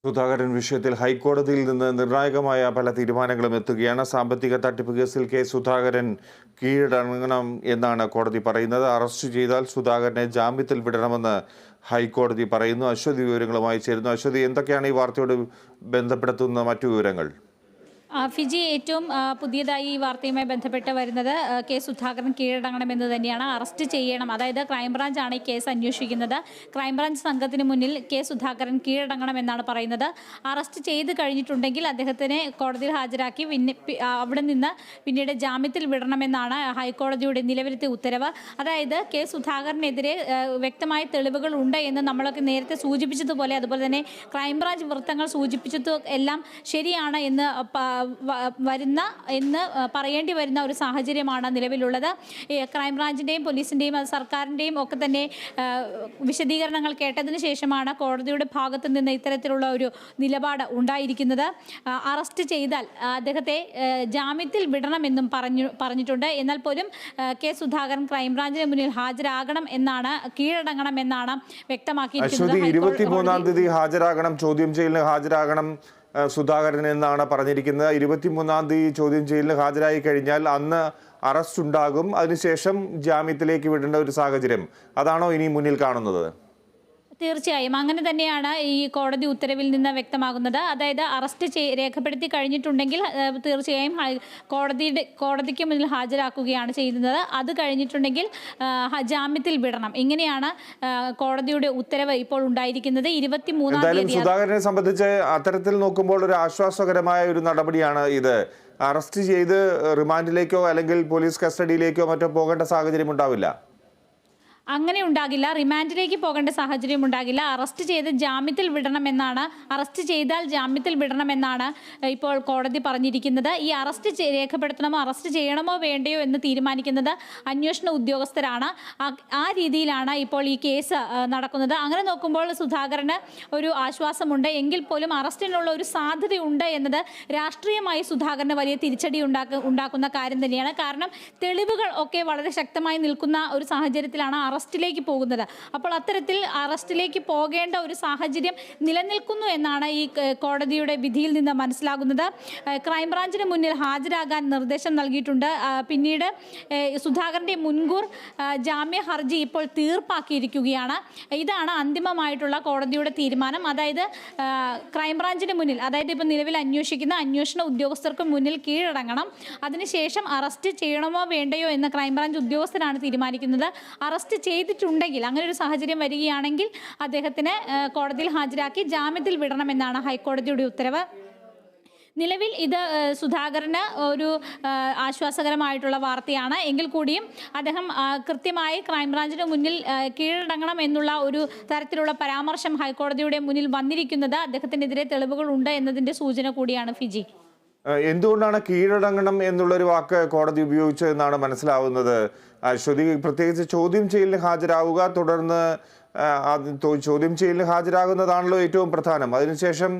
സുധാകരൻ വിഷയത്തിൽ ഹൈക്കോടതിയിൽ നിന്ന് നിർണായകമായ പല തീരുമാനങ്ങളും എത്തുകയാണ്. സാമ്പത്തിക തട്ടിപ്പ് കേസിൽ കെ സുധാകരൻ കീഴടങ്ങണം എന്നാണ് കോടതി പറയുന്നത്. അറസ്റ്റ് ചെയ്താൽ സുധാകരനെ ജാമ്യത്തിൽ വിടണമെന്ന് ഹൈക്കോടതി പറയുന്നു. അശ്വതി വിവരങ്ങളുമായി ചേരുന്നു. അശ്വതി, എന്തൊക്കെയാണ് ഈ വാർത്തയോട് ബന്ധപ്പെടുത്തുന്ന മറ്റു വിവരങ്ങൾ? ഫിജി, ഏറ്റവും പുതിയതായി ഈ വാർത്തയുമായി ബന്ധപ്പെട്ട് വരുന്നത് കെ സുധാകരൻ കീഴടങ്ങണമെന്ന് തന്നെയാണ്. അറസ്റ്റ് ചെയ്യണം, അതായത് ക്രൈംബ്രാഞ്ചാണ് ഈ കേസ് അന്വേഷിക്കുന്നത്. ക്രൈംബ്രാഞ്ച് സംഘത്തിന് മുന്നിൽ കെ സുധാകരൻ കീഴടങ്ങണമെന്നാണ് പറയുന്നത്. അറസ്റ്റ് ചെയ്ത് കഴിഞ്ഞിട്ടുണ്ടെങ്കിൽ അദ്ദേഹത്തിനെ കോടതിയിൽ ഹാജരാക്കി അവിടെ നിന്ന് പിന്നീട് ജാമ്യത്തിൽ വിടണമെന്നാണ് ഹൈക്കോടതിയുടെ നിലവിലത്തെ ഉത്തരവ്. അതായത് കെ സുധാകരനെതിരെ വ്യക്തമായ തെളിവുകൾ ഉണ്ട് എന്ന് നമ്മളൊക്കെ നേരത്തെ സൂചിപ്പിച്ചതുപോലെ, അതുപോലെ തന്നെ ക്രൈംബ്രാഞ്ച് വൃത്തങ്ങൾ സൂചിപ്പിച്ചത് എല്ലാം ശരിയാണ് എന്ന് പറയേണ്ടി വരുന്ന ഒരു സാഹചര്യമാണ് നിലവിലുള്ളത്. ക്രൈംബ്രാഞ്ചിൻ്റെയും പോലീസിൻ്റെയും സർക്കാരിൻ്റെയും ഒക്കെ തന്നെ വിശദീകരണങ്ങൾ കേട്ടതിന് ശേഷമാണ് കോടതിയുടെ ഭാഗത്തു നിന്ന് ഇത്തരത്തിലുള്ള ഒരു നിലപാട് ഉണ്ടായിരിക്കുന്നത്. അറസ്റ്റ് ചെയ്താൽ അദ്ദേഹത്തെ ജാമ്യത്തിൽ വിടണമെന്നും പറഞ്ഞിട്ടുണ്ട്. എന്നാൽ പോലും കെ സുധാകരൻ ക്രൈംബ്രാഞ്ചിന് മുന്നിൽ ഹാജരാകണം എന്നാണ്, കീഴടങ്ങണം എന്നാണ് വ്യക്തമാക്കിയിരിക്കുന്നത്. 23-ാം തീയതി ഹാജരാകണം, ചോദ്യം ചെയ്യലിന് ഹാജരാകണം സുധാകരൻ എന്നാണ് പറഞ്ഞിരിക്കുന്നത്. 23-ാം തീയതി ചോദ്യം ചെയ്യലിന് ഹാജരായി കഴിഞ്ഞാൽ അന്ന് അറസ്റ്റ് ഉണ്ടാകും. അതിനുശേഷം ജാമ്യത്തിലേക്ക് വിടേണ്ട ഒരു സാഹചര്യം, അതാണോ ഇനി മുന്നിൽ കാണുന്നത്? തീർച്ചയായും അങ്ങനെ തന്നെയാണ് ഈ കോടതി ഉത്തരവിൽ നിന്ന് വ്യക്തമാകുന്നത്. അതായത് അറസ്റ്റ് രേഖപ്പെടുത്തി കഴിഞ്ഞിട്ടുണ്ടെങ്കിൽ തീർച്ചയായും കോടതിക്ക് മുന്നിൽ ഹാജരാക്കുകയാണ് ചെയ്യുന്നത്. അത് കഴിഞ്ഞിട്ടുണ്ടെങ്കിൽ ജാമ്യത്തിൽ വിടണം. ഇങ്ങനെയാണ് കോടതിയുടെ ഉത്തരവ് ഇപ്പോൾ ഉണ്ടായിരിക്കുന്നത്. 23-ാം തീയതി സുധാകരനെ സംബന്ധിച്ച് അത്തരത്തിൽ നോക്കുമ്പോൾ ഒരു ആശ്വാസകരമായ ഒരു നടപടിയാണ് ഇത്. അറസ്റ്റ് ചെയ്ത് റിമാൻഡിലേക്കോ അല്ലെങ്കിൽ പോലീസ് കസ്റ്റഡിയിലേക്കോ മറ്റോ പോകേണ്ട സാഹചര്യം ഉണ്ടാവില്ല. അങ്ങനെ ഉണ്ടാകില്ല, റിമാൻഡിലേക്ക് പോകേണ്ട സാഹചര്യം ഉണ്ടാകില്ല. അറസ്റ്റ് ചെയ്ത് ജാമ്യത്തിൽ വിടണമെന്നാണ്, അറസ്റ്റ് ചെയ്താൽ ജാമ്യത്തിൽ വിടണമെന്നാണ് ഇപ്പോൾ കോടതി പറഞ്ഞിരിക്കുന്നത്. ഈ അറസ്റ്റ് രേഖപ്പെടുത്തണമോ അറസ്റ്റ് ചെയ്യണമോ വേണ്ടയോ എന്ന് തീരുമാനിക്കുന്നത് അന്വേഷണ ഉദ്യോഗസ്ഥരാണ്. ആ രീതിയിലാണ് ഇപ്പോൾ ഈ കേസ് നടക്കുന്നത്. അങ്ങനെ നോക്കുമ്പോൾ സുധാകരന് ഒരു ആശ്വാസമുണ്ട്. എങ്കിൽ പോലും അറസ്റ്റിനുള്ള ഒരു സാധ്യതയുണ്ട് എന്നത് രാഷ്ട്രീയമായി സുധാകരന് വലിയ തിരിച്ചടി ഉണ്ടാക്കുന്ന കാര്യം തന്നെയാണ്. കാരണം തെളിവുകൾ ഒക്കെ വളരെ ശക്തമായി നിൽക്കുന്ന ഒരു സാഹചര്യത്തിലാണ് അറസ്റ്റിലേക്ക് പോകുന്നത്. അപ്പോൾ അത്തരത്തിൽ അറസ്റ്റിലേക്ക് പോകേണ്ട ഒരു സാഹചര്യം നിലനിൽക്കുന്നു എന്നാണ് ഈ കോടതിയുടെ വിധിയിൽ നിന്ന് മനസ്സിലാകുന്നത്. ക്രൈംബ്രാഞ്ചിന് മുന്നിൽ ഹാജരാകാൻ നിർദ്ദേശം നൽകിയിട്ടുണ്ട്. പിന്നീട് സുധാകരൻ്റെ മുൻകൂർ ജാമ്യ ഹർജി ഇപ്പോൾ തീർപ്പാക്കിയിരിക്കുകയാണ്. ഇതാണ് അന്തിമമായിട്ടുള്ള കോടതിയുടെ തീരുമാനം. അതായത് ക്രൈംബ്രാഞ്ചിന് മുന്നിൽ, അതായത് ഇപ്പോൾ നിലവിൽ അന്വേഷിക്കുന്ന അന്വേഷണ ഉദ്യോഗസ്ഥർക്ക് മുന്നിൽ കീഴടങ്ങണം. അതിനുശേഷം അറസ്റ്റ് ചെയ്യണമോ വേണ്ടയോ എന്ന് ക്രൈംബ്രാഞ്ച് ഉദ്യോഗസ്ഥരാണ് തീരുമാനിക്കുന്നത്. അറസ്റ്റ് ചെയ്തിട്ടുണ്ടെങ്കിൽ, അങ്ങനെ ഒരു സാഹചര്യം വരികയാണെങ്കിൽ അദ്ദേഹത്തിന് കോടതിയിൽ ഹാജരാക്കി ജാമ്യത്തിൽ വിടണമെന്നാണ് ഹൈക്കോടതിയുടെ ഉത്തരവ്. നിലവിൽ ഇത് സുധാകരന് ഒരു ആശ്വാസകരമായിട്ടുള്ള വാർത്തയാണ്. എങ്കിൽ കൂടിയും അദ്ദേഹം കൃത്യമായി ക്രൈംബ്രാഞ്ചിന് മുന്നിൽ കീഴടങ്ങണം എന്നുള്ള ഒരു തരത്തിലുള്ള പരാമർശം ഹൈക്കോടതിയുടെ മുന്നിൽ വന്നിരിക്കുന്നത് അദ്ദേഹത്തിനെതിരെ തെളിവുകൾ ഉണ്ട് എന്നതിൻ്റെ സൂചന കൂടിയാണ്. ഫിജി, എന്തുകൊണ്ടാണ് കീഴടങ്ങണം എന്നുള്ളൊരു വാക്ക് കോടതി ഉപയോഗിച്ചതെന്നാണ് മനസ്സിലാവുന്നത്? അശ്വതി, പ്രത്യേകിച്ച് ചോദ്യം ചെയ്യലിന് ഹാജരാവുക, തുടർന്ന് ചോദ്യം ചെയ്യലിന് ഹാജരാകുന്നതാണല്ലോ ഏറ്റവും പ്രധാനം. അതിനുശേഷം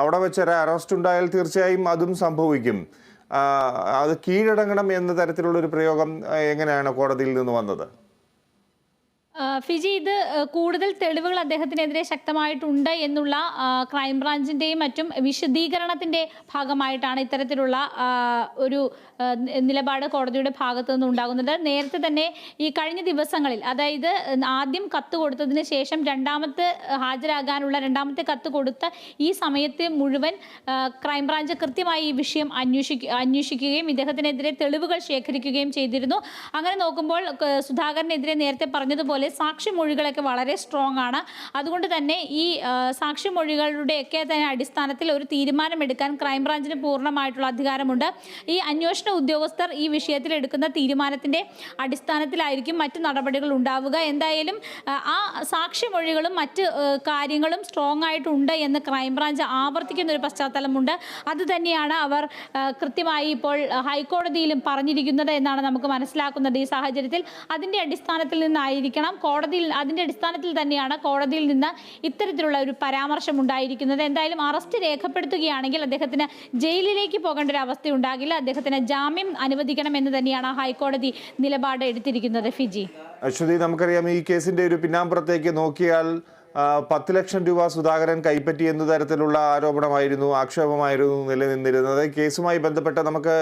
അവിടെ വെച്ച് അറസ്റ്റ് ഉണ്ടായാൽ തീർച്ചയായും അതും സംഭവിക്കും. അത് കീഴടങ്ങണം എന്ന തരത്തിലുള്ളൊരു പ്രയോഗം എങ്ങനെയാണ് കോടതിയിൽ നിന്ന് വന്നത്? ഫിജി, ഇത് കൂടുതൽ തെളിവുകൾ അദ്ദേഹത്തിനെതിരെ ശക്തമായിട്ടുണ്ട് എന്നുള്ള ക്രൈംബ്രാഞ്ചിൻ്റെയും മറ്റും വിശദീകരണത്തിൻ്റെ ഭാഗമായിട്ടാണ് ഇത്തരത്തിലുള്ള ഒരു നിലപാട് കോടതിയുടെ ഭാഗത്തു നിന്ന് ഉണ്ടാകുന്നത്. നേരത്തെ തന്നെ ഈ കഴിഞ്ഞ ദിവസങ്ങളിൽ, അതായത് ആദ്യം കത്ത് കൊടുത്തതിന് ശേഷം ഹാജരാകാനുള്ള രണ്ടാമത്തെ കത്ത് കൊടുത്ത ഈ സമയത്ത് മുഴുവൻ ക്രൈംബ്രാഞ്ച് കൃത്യമായി ഈ വിഷയം അന്വേഷിക്കുകയും ഇദ്ദേഹത്തിനെതിരെ തെളിവുകൾ ശേഖരിക്കുകയും ചെയ്തിരുന്നു. അങ്ങനെ നോക്കുമ്പോൾ സുധാകരനെതിരെ നേരത്തെ പറഞ്ഞതുപോലെ സാക്ഷിമൊഴികളൊക്കെ വളരെ സ്ട്രോങ് ആണ്. അതുകൊണ്ട് തന്നെ ഈ സാക്ഷിമൊഴികളുടെയൊക്കെ തന്നെ അടിസ്ഥാനത്തിൽ ഒരു തീരുമാനമെടുക്കാൻ ക്രൈംബ്രാഞ്ചിന് പൂർണ്ണമായിട്ടുള്ള അധികാരമുണ്ട്. ഈ അന്വേഷണ ഉദ്യോഗസ്ഥർ ഈ വിഷയത്തിൽ എടുക്കുന്ന തീരുമാനത്തിൻ്റെ അടിസ്ഥാനത്തിലായിരിക്കും മറ്റു നടപടികൾ ഉണ്ടാവുക. എന്തായാലും ആ സാക്ഷിമൊഴികളും മറ്റ് കാര്യങ്ങളും സ്ട്രോങ് ആയിട്ടുണ്ട് എന്ന് ക്രൈംബ്രാഞ്ച് ആവർത്തിക്കുന്ന ഒരു പശ്ചാത്തലമുണ്ട്. അത് തന്നെയാണ് അവർ കൃത്യമായി ഇപ്പോൾ ഹൈക്കോടതിയിലും പറഞ്ഞിരിക്കുന്നത് എന്നാണ് നമുക്ക് മനസ്സിലാക്കുന്നത്. ഈ സാഹചര്യത്തിൽ അതിൻ്റെ അടിസ്ഥാനത്തിൽ നിന്നായിരിക്കണം അതിൻ്റെ അടിസ്ഥാനത്തിൽ തന്നെയാണ് കോടതിയിൽ നിന്ന് ഇത്തരത്തിലുള്ള ഒരു പരാമർശം ഉണ്ടായിരിക്കുന്നത്. എന്തായാലും അറസ്റ്റ് രേഖപ്പെടുത്തുകയാണെങ്കിൽ അദ്ദേഹത്തിന് ജയിലിലേക്ക് പോകേണ്ട ഒരു അവസ്ഥ ഉണ്ടാകില്ല. അദ്ദേഹത്തിന് ജാമ്യം അനുവദിക്കണമെന്ന് തന്നെയാണ് ഹൈക്കോടതി നിലപാട് എടുത്തിരിക്കുന്നത്. ഫിജി, അശ്വതി, നമുക്കറിയാം ഈ കേസിന്റെ ഒരു പിന്നാമ്പുറത്തേക്ക് നോക്കിയാൽ 10 ലക്ഷം രൂപ സുധാകരൻ കൈപ്പറ്റി എന്ന തരത്തിലുള്ള ആരോപണമായിരുന്നു, ആക്ഷേപമായിരുന്നു നിലനിന്നിരുന്നത്. കേസുമായി ബന്ധപ്പെട്ട് നമുക്ക്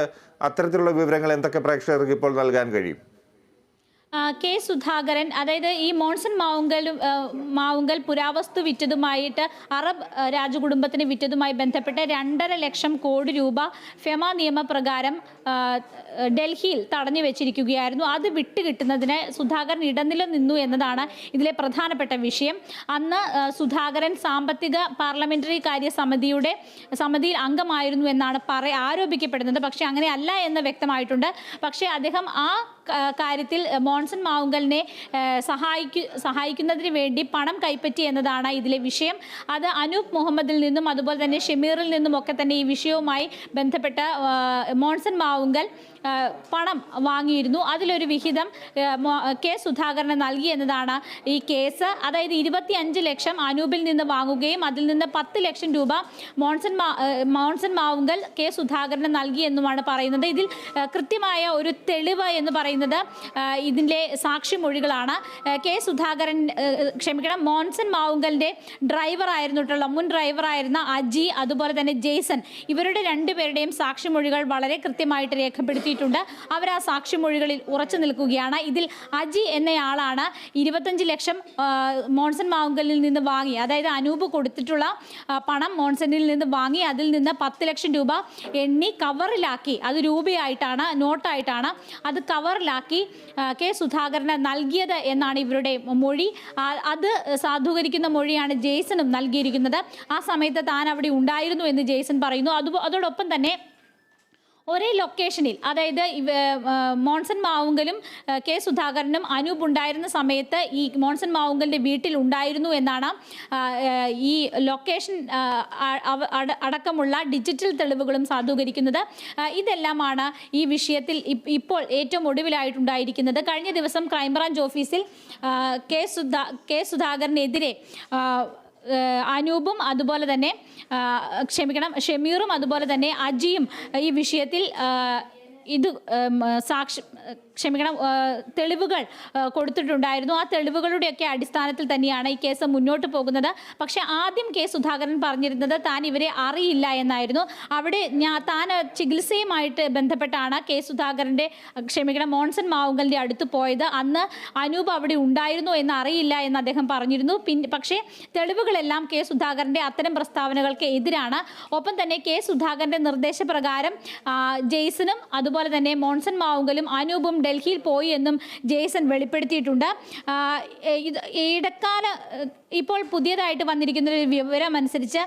അത്തരത്തിലുള്ള വിവരങ്ങൾ എന്തൊക്കെ പ്രേക്ഷകർക്ക് ഇപ്പോൾ നൽകാൻ കഴിയും? കെ സുധാകരൻ, അതായത് ഈ മോൺസൺ മാവുങ്കൽ പുരാവസ്തു വിറ്റതുമായിട്ട് അറബ് രാജകുടുംബത്തിന് വിറ്റതുമായി ബന്ധപ്പെട്ട് 2.5 ലക്ഷം കോടി രൂപ ഫെമ നിയമപ്രകാരം ഡൽഹിയിൽ തടഞ്ഞു വെച്ചിരിക്കുകയായിരുന്നു. അത് വിട്ടുകിട്ടുന്നതിന് സുധാകരൻ ഇടനില നിന്നു എന്നതാണ് ഇതിലെ പ്രധാനപ്പെട്ട വിഷയം. അന്ന് സുധാകരൻ സാമ്പത്തിക പാർലമെന്ററി കാര്യ സമിതിയിൽ അംഗമായിരുന്നു എന്നാണ് ആരോപിക്കപ്പെടുന്നത്. പക്ഷേ അങ്ങനെ അല്ല എന്ന് വ്യക്തമായിട്ടുണ്ട്. പക്ഷേ അദ്ദേഹം ആ കാര്യത്തിൽ മോൺസൺ മാവുങ്കലിനെ സഹായിക്കുന്നതിന് വേണ്ടി പണം കൈപ്പറ്റി എന്നതാണ് ഇതിലെ വിഷയം. അത് അനൂപ് മുഹമ്മദിൽ നിന്നും അതുപോലെ തന്നെ ഷമീറിൽ നിന്നും ഒക്കെ തന്നെ ഈ വിഷയവുമായി ബന്ധപ്പെട്ട മോൺസൺ മാവുങ്കൽ പണം വാങ്ങിയിരുന്നു. അതിലൊരു വിഹിതം കെ സുധാകരന് നൽകി എന്നതാണ് ഈ കേസ്. അതായത് 25 ലക്ഷം അനൂപിൽ നിന്ന് വാങ്ങുകയും അതിൽ നിന്ന് 10 ലക്ഷം രൂപ മോൺസൺ മാവുങ്കൽ കെ സുധാകരന് നൽകി എന്നുമാണ് പറയുന്നത്. ഇതിൽ കൃത്യമായ ഒരു തെളിവ് എന്ന് പറയുന്നത് ഇതിൻ്റെ സാക്ഷിമൊഴികളാണ്. കെ സുധാകരൻ മോൺസൺ മാവുങ്കലിൻ്റെ മുൻ ഡ്രൈവറായിരുന്ന അജി, അതുപോലെ തന്നെ ജെയ്സൺ, ഇവരുടെ രണ്ടുപേരുടെയും സാക്ഷിമൊഴികൾ വളരെ കൃത്യമായിട്ട് രേഖപ്പെടുത്തി. അവർ ആ സാക്ഷിമൊഴികളിൽ ഉറച്ചു നിൽക്കുകയാണ്. ഇതിൽ അജി എന്നയാളാണ് 25 ലക്ഷം മോൺസൺ മാവുങ്കലിൽ നിന്ന് വാങ്ങി, അതായത് അനൂപ് കൊടുത്തിട്ടുള്ള പണം മോൺസണിൽ നിന്ന് വാങ്ങി അതിൽ നിന്ന് 10 ലക്ഷം രൂപ എണ്ണി കവറിലാക്കി, അത് രൂപയായിട്ടാണ്, നോട്ടായിട്ടാണ്, അത് കവറിലാക്കി കെ സുധാകരന് നൽകിയത് എന്നാണ് ഇവരുടെ മൊഴി. അത് സാധൂകരിക്കുന്ന മൊഴിയാണ് ജെയ്സണും നൽകിയിരിക്കുന്നത്. ആ സമയത്ത് താൻ അവിടെ ഉണ്ടായിരുന്നു എന്ന് ജെയ്സൺ പറയുന്നു. അതോടൊപ്പം തന്നെ ഒരേ ലൊക്കേഷനിൽ, അതായത് മോൺസൺ മാവുങ്കലും കെ സുധാകരനും അനൂപ് ഉണ്ടായിരുന്ന സമയത്ത് ഈ മോൺസൺ മാവുങ്കലിൻ്റെ വീട്ടിൽ ഉണ്ടായിരുന്നു എന്നാണ് ഈ ലൊക്കേഷൻ അടക്കമുള്ള ഡിജിറ്റൽ തെളിവുകളും സാധൂകരിക്കുന്നത്. ഇതെല്ലാമാണ് ഈ വിഷയത്തിൽ ഇപ്പോൾ ഏറ്റവും ഒടുവിലായിട്ടുണ്ടായിരിക്കുന്നത്. കഴിഞ്ഞ ദിവസം ക്രൈംബ്രാഞ്ച് ഓഫീസിൽ കെ സുധാകരനെതിരെ അനൂപും അതുപോലെ തന്നെ ഷമീറും അതുപോലെ തന്നെ അജിയും ഈ വിഷയത്തിൽ തെളിവുകൾ കൊടുത്തിട്ടുണ്ടായിരുന്നു. ആ തെളിവുകളുടെയൊക്കെ അടിസ്ഥാനത്തിൽ തന്നെയാണ് ഈ കേസ് മുന്നോട്ട് പോകുന്നത്. പക്ഷേ ആദ്യം കെ സുധാകരൻ പറഞ്ഞിരുന്നത് താൻ ഇവരെ അറിയില്ല എന്നായിരുന്നു. അവിടെ താൻ ചികിത്സയുമായിട്ട് ബന്ധപ്പെട്ടാണ് കെ സുധാകരൻ്റെ മോൺസൺ മാവുങ്കലിൻ്റെ അടുത്ത് പോയത്. അന്ന് അനൂപ് അവിടെ ഉണ്ടായിരുന്നു എന്ന് അറിയില്ല എന്ന് അദ്ദേഹം പറഞ്ഞിരുന്നു. പക്ഷേ തെളിവുകളെല്ലാം കെ സുധാകരൻ്റെ അത്തരം പ്രസ്താവനകൾക്ക് എതിരാണ്. ഒപ്പം തന്നെ കെ സുധാകരൻ്റെ നിർദ്ദേശപ്രകാരം ജെയ്സണും അതുപോലെ തന്നെ മോൺസൺ മാവുങ്കലും അനൂപും ഡൽഹിയിൽ പോയി എന്നും ജെയ്സൺ വെളിപ്പെടുത്തിയിട്ടുണ്ട്. ഇപ്പോൾ പുതിയതായിട്ട് വന്നിരിക്കുന്ന ഒരു വിവരം അനുസരിച്ച്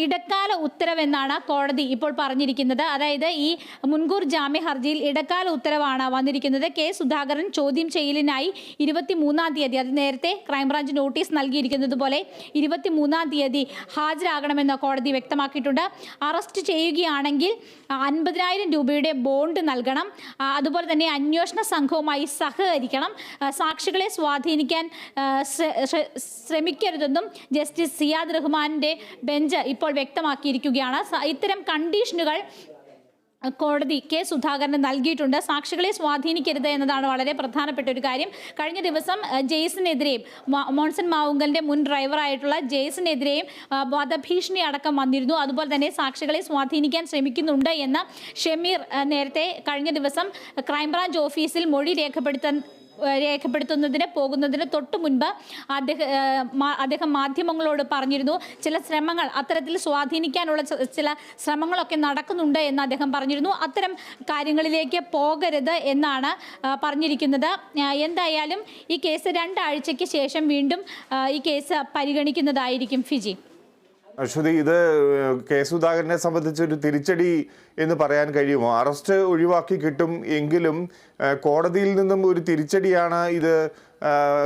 ഇടക്കാല ഉത്തരവെന്നാണ് കോടതി ഇപ്പോൾ പറഞ്ഞിരിക്കുന്നത്. അതായത് ഈ മുൻകൂർ ജാമ്യ ഹർജിയിൽ ഇടക്കാല ഉത്തരവാണ് വന്നിരിക്കുന്നത്. കെ സുധാകരൻ ചോദ്യം ചെയ്യലിനായി 23-ാം തീയതി, അത് നേരത്തെ ക്രൈംബ്രാഞ്ച് നോട്ടീസ് നൽകിയിരിക്കുന്നത് പോലെ 23-ാം തീയതി ഹാജരാകണമെന്ന് കോടതി വ്യക്തമാക്കിയിട്ടുണ്ട്. അറസ്റ്റ് ചെയ്യുകയാണെങ്കിൽ 50,000 രൂപയുടെ ബോണ്ട് നൽകണം. അതുപോലെ തന്നെ അന്വേഷണ സംഘവുമായി സഹകരിക്കണം. സാക്ഷികളെ സ്വാധീനിക്കാൻ ശ്രമിക്കരുതെന്നും ജസ്റ്റിസ് സിയാദ് റഹ്മാന്റെ ബെഞ്ച് ഇപ്പോൾ വ്യക്തമാക്കിയിരിക്കുകയാണ്. ഇത്തരം കണ്ടീഷനുകൾ കോടതി കെ സുധാകരന് നൽകിയിട്ടുണ്ട്. സാക്ഷികളെ സ്വാധീനിക്കരുത് എന്നതാണ് വളരെ പ്രധാനപ്പെട്ട ഒരു കാര്യം. കഴിഞ്ഞ ദിവസം ജെയ്സനെതിരെയും മോൺസൺ മാവുങ്കലിൻ്റെ മുൻ ഡ്രൈവറായിട്ടുള്ള ജെയ്സനെതിരെയും വധഭീഷണി അടക്കം വന്നിരുന്നു. അതുപോലെ തന്നെ സാക്ഷികളെ സ്വാധീനിക്കാൻ ശ്രമിക്കുന്നുണ്ട് എന്ന് ഷമീർ നേരത്തെ കഴിഞ്ഞ ദിവസം ക്രൈംബ്രാഞ്ച് ഓഫീസിൽ മൊഴി രേഖപ്പെടുത്തുന്നതിന് പോകുന്നതിന് തൊട്ട് മുൻപ് അദ്ദേഹം മാധ്യമങ്ങളോട് പറഞ്ഞിരുന്നു. ചില ശ്രമങ്ങൾ, അത്തരത്തിൽ സ്വാധീനിക്കാനുള്ള ചില ശ്രമങ്ങളൊക്കെ നടക്കുന്നുണ്ട് എന്ന് അദ്ദേഹം പറഞ്ഞിരുന്നു. അത്തരം കാര്യങ്ങളിലേക്ക് പോകരുത് എന്നാണ് പറഞ്ഞിരിക്കുന്നത്. എന്തായാലും ഈ കേസ് 2 ആഴ്ചയ്ക്ക് ശേഷം വീണ്ടും ഈ കേസ് പരിഗണിക്കുന്നതായിരിക്കും. ഫിജി, അശ്വതി, ഇത് കെ സുധാകരനെ സംബന്ധിച്ചൊരു തിരിച്ചടി എന്ന് പറയാൻ കഴിയുമോ? അറസ്റ്റ് ഒഴിവാക്കി കിട്ടും എങ്കിലും കോടതിയിൽ നിന്നും ഒരു തിരിച്ചടിയാണ് ഇത്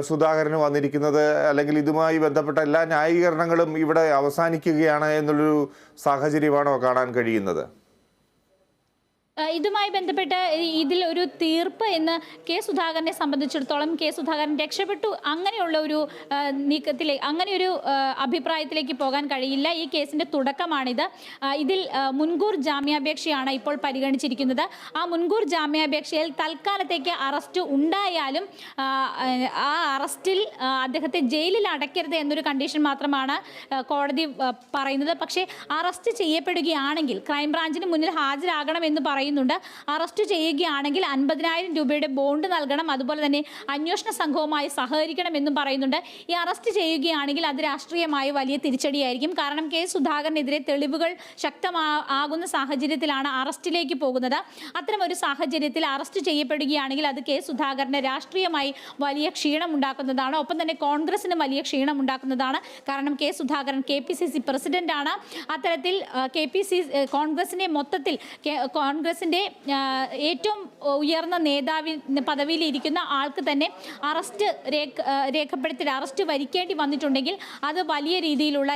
സുധാകരന് വന്നിരിക്കുന്നത്, അല്ലെങ്കിൽ ഇതുമായി ബന്ധപ്പെട്ട എല്ലാ ന്യായീകരണങ്ങളും ഇവിടെ അവസാനിക്കുകയാണ് എന്നുള്ളൊരു സാഹചര്യമാണോ കാണാൻ കഴിയുന്നത്? ഇതുമായി ബന്ധപ്പെട്ട് ഇതിൽ ഒരു തീർപ്പ് എന്ന് കെ സുധാകരനെ സംബന്ധിച്ചിടത്തോളം കെ സുധാകരൻ രക്ഷപ്പെട്ടു അങ്ങനെയുള്ള ഒരു അങ്ങനെയൊരു അഭിപ്രായത്തിലേക്ക് പോകാൻ കഴിയില്ല. ഈ കേസിന്റെ തുടക്കമാണിത്. ഇതിൽ മുൻകൂർ ജാമ്യാപേക്ഷയാണ് ഇപ്പോൾ പരിഗണിച്ചിരിക്കുന്നത്. ആ മുൻകൂർ ജാമ്യാപേക്ഷയിൽ തൽക്കാലത്തേക്ക് അറസ്റ്റ് ഉണ്ടായാലും ആ അറസ്റ്റിൽ അദ്ദേഹത്തെ ജയിലിൽ അടയ്ക്കരുത് എന്നൊരു കണ്ടീഷൻ മാത്രമാണ് കോടതി പറയുന്നത്. പക്ഷേ അറസ്റ്റ് ചെയ്യപ്പെടുകയാണെങ്കിൽ ക്രൈംബ്രാഞ്ചിന് മുന്നിൽ ഹാജരാകണമെന്ന് പറയുന്നുണ്ട്. അറസ്റ്റ് ചെയ്യുകയാണെങ്കിൽ 50,000 രൂപയുടെ ബോണ്ട് നൽകണം, അതുപോലെ തന്നെ അന്വേഷണ സംഘവുമായി സഹകരിക്കണമെന്നും പറയുന്നുണ്ട്. ഈ അറസ്റ്റ് ചെയ്യുകയാണെങ്കിൽ അത് രാഷ്ട്രീയമായി വലിയ തിരിച്ചടിയായിരിക്കും. കാരണം കെ സുധാകരനെതിരെ തെളിവുകൾ ശക്തമാകുന്ന സാഹചര്യത്തിലാണ് അറസ്റ്റിലേക്ക് പോകുന്നത്. അത്തരമൊരു സാഹചര്യത്തിൽ അറസ്റ്റ് ചെയ്യപ്പെടുകയാണെങ്കിൽ അത് കെ സുധാകരന് രാഷ്ട്രീയമായി വലിയ ക്ഷീണമുണ്ടാക്കുന്നതാണ്. ഒപ്പം തന്നെ കോൺഗ്രസിന് വലിയ ക്ഷീണമുണ്ടാക്കുന്നതാണ്. കാരണം കെ സുധാകരൻ KPCC പ്രസിഡന്റാണ്. അത്തരത്തിൽ കോൺഗ്രസിനെ മൊത്തത്തിൽ കോൺഗ്രസിന്റെ ഏറ്റവും ഉയർന്ന പദവിയിലിരിക്കുന്ന ആൾക്ക് തന്നെ അറസ്റ്റ് രേഖപ്പെടുത്തി അറസ്റ്റ് വരിക്കേണ്ടി വന്നിട്ടുണ്ടെങ്കിൽ അത് വലിയ രീതിയിലുള്ള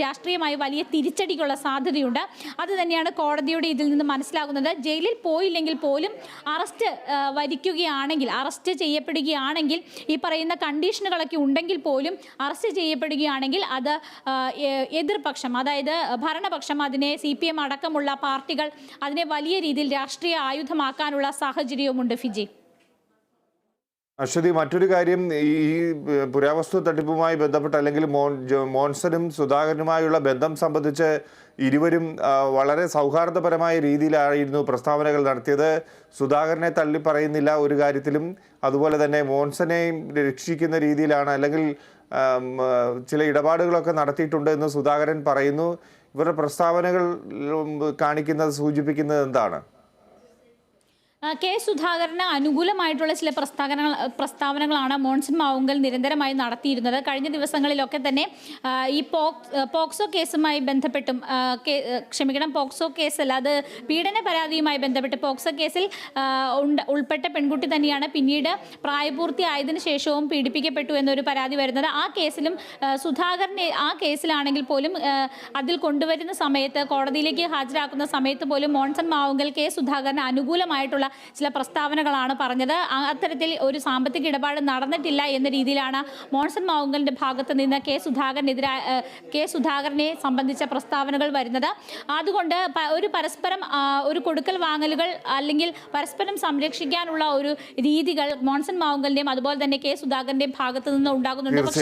രാഷ്ട്രീയമായി വലിയ തിരിച്ചടിക്കുള്ള സാധ്യതയുണ്ട്. അത് തന്നെയാണ് കോടതിയുടെ ഇതിൽ നിന്ന് മനസ്സിലാകുന്നത്. ജയിലിൽ പോയില്ലെങ്കിൽ പോലും അറസ്റ്റ് വരിക്കുകയാണെങ്കിൽ, അറസ്റ്റ് ചെയ്യപ്പെടുകയാണെങ്കിൽ, ഈ പറയുന്ന കണ്ടീഷനുകളൊക്കെ ഉണ്ടെങ്കിൽ പോലും അറസ്റ്റ് ചെയ്യപ്പെടുകയാണെങ്കിൽ അത് എതിർപക്ഷം, അതായത് ഭരണപക്ഷം, അതിനെ CPM അടക്കമുള്ള പാർട്ടികൾ അതിനെ വലിയ രീതിയിൽ രാഷ്ട്രീയ ആയുധമാക്കാനുള്ള സാഹചര്യവുമുണ്ട്. ഫിജി, അശ്വതി, മറ്റൊരു കാര്യം, ഈ പുരാവസ്തു തട്ടിപ്പുമായി ബന്ധപ്പെട്ട് അല്ലെങ്കിൽ മോൻസനും സുധാകരനുമായുള്ള ബന്ധം സംബന്ധിച്ച് ഇരുവരും വളരെ സൗഹാർദ്ദപരമായ രീതിയിലായിരുന്നു പ്രസ്താവനകൾ നടത്തിയത്. സുധാകരനെ തള്ളി പറയുന്നില്ല ഒരു കാര്യത്തിലും. അതുപോലെ തന്നെ മോൻസനെയും രക്ഷിക്കുന്ന രീതിയിലാണ്, അല്ലെങ്കിൽ ചില ഇടപാടുകളൊക്കെ നടത്തിയിട്ടുണ്ട് എന്ന് സുധാകരൻ പറയുന്നു. ഇവരുടെ പ്രസ്താവനകൾ സൂചിപ്പിക്കുന്നത് എന്താണ്? കെ സുധാകരന് അനുകൂലമായിട്ടുള്ള ചില പ്രസ്താവനകളാണ് മോൻസൺ മാവുങ്കൽ നിരന്തരമായി നടത്തിയിരുന്നത്. കഴിഞ്ഞ ദിവസങ്ങളിലൊക്കെ തന്നെ ഈ പോക്സോ കേസുമായി ബന്ധപ്പെട്ടും, പോക്സോ കേസല്ല, അത് പീഡന പരാതിയുമായി ബന്ധപ്പെട്ട് പോക്സോ കേസിൽ ഉൾപ്പെട്ട പെൺകുട്ടി തന്നെയാണ് പിന്നീട് പ്രായപൂർത്തിയായതിനു ശേഷവും പീഡിപ്പിക്കപ്പെട്ടു എന്നൊരു പരാതി വരുന്നത്. ആ കേസിലും സുധാകരനെ, ആ കേസിലാണെങ്കിൽ പോലും അതിൽ കൊണ്ടുവരുന്ന സമയത്ത്, കോടതിയിലേക്ക് ഹാജരാക്കുന്ന സമയത്ത് പോലും മോൻസൺ മാവുങ്കൽ കെ സുധാകരന് അനുകൂലമായിട്ടുള്ള ചില പ്രസ്താവനകളാണ് പറഞ്ഞത്. അത്തരത്തിൽ ഒരു സാമ്പത്തിക ഇടപാട് നടന്നിട്ടില്ല എന്ന രീതിയിലാണ് മോൻസൺ മാവുങ്കലിന്റെ ഭാഗത്ത് നിന്ന് കെ സുധാകരനെ സംബന്ധിച്ച പ്രസ്താവനകൾ വരുന്നത്. അതുകൊണ്ട് ഒരു പരസ്പരം ഒരു കൊടുക്കൽ വാങ്ങലുകൾ അല്ലെങ്കിൽ പരസ്പരം സംരക്ഷിക്കാനുള്ള ഒരു രീതികൾ മോൻസൺ മാവുങ്കലിന്റെയും അതുപോലെ തന്നെ കെ സുധാകരന്റെയും ഭാഗത്ത് നിന്ന് ഉണ്ടാകുന്നുണ്ട്. പക്ഷേ